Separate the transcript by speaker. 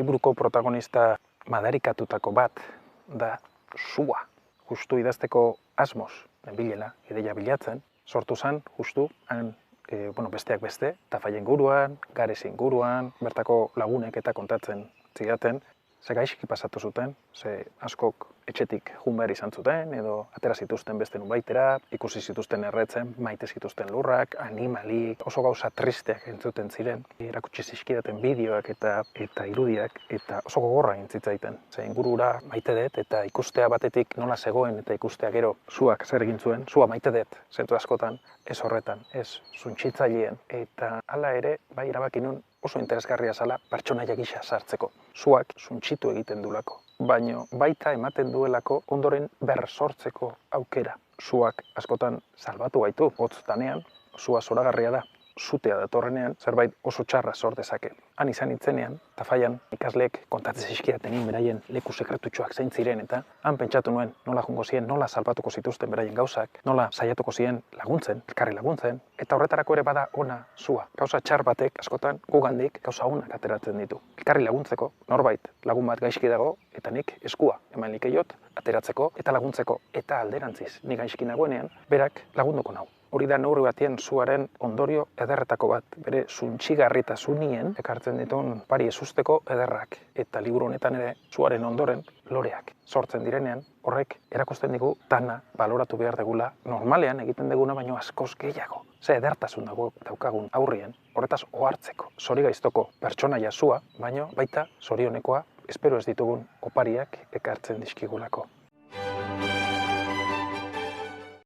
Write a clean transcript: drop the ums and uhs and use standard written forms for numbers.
Speaker 1: liburuko protagonista madarikatutako bat da sua. Justu idazteko asmoz, bilela, ideia bilatzen, sortu zen, justu, han, besteak beste, Tafaia inguruan, Gares inguruan, bertako lagunek eta kontatzen zidaten, ze gaizki pasatu zuten, ze askok etxetik joan behar izan zuten, edo atera zituzten beste nunbaitera, ikusi zituzten erretzen, maite zituzten lurrak, animalik, oso gauza tristeak entzuten ziren, erakutsi zizkidaten bideoak eta irudiak, eta oso gogorra entzitzaiten. Ze ingurura maite dut, eta ikustea batetik nola zegoen, eta ikustea gero zuak zer egin zuen, zua maite dut, zentu askotan, ez horretan, ez zuntxitzaileen, eta hala ere, bai erabaki nun, oso interesgarria zala pertsonaia gisa sartzeko. Zuak suntxitu egiten dulako, baino baita ematen duelako ondoren bersortzeko aukera. Zuak askotan salbatu gaitu, hotz danean, zua zoragarria da, zutea datorrenean, zerbait oso txarra sor dezake. Han izan itzenean, Tafaian ikasleek kontatzen zizkidaten beraien leku sekretutxoak zein ziren, eta han pentsatu nuen nola jungo ziren, nola salbatuko zituzten beraien gauzak, nola saiatuko ziren laguntzen, elkarri laguntzen, eta horretarako ere bada ona zua. Gauza txar batek askotan gugandik gauza onak ateratzen ditu. Elkarri laguntzeko, norbait lagun bat gaizki dago, eta nik eskua eman likeiot ateratzeko eta laguntzeko, eta alderantziz nik gaizki nagoenean, berak lagunduko nau. Hori da neurri batien zuaren ondorio ederretako bat, bere zuntxigarritasunien ekartzen dituen pari ezusteko ederrak. Eta liburu honetan ere zuaren ondoren loreak sortzen direnean, horrek erakusten digu dana baloratu behar degula normalean egiten deguna baino askoz gehiago. Ze edertasun daukagun aurrien, horretaz ohartzeko, zorigaiztoko pertsonaia zua, baino baita zorionekoa espero ez ditugun opariak ekartzen dizkigulako.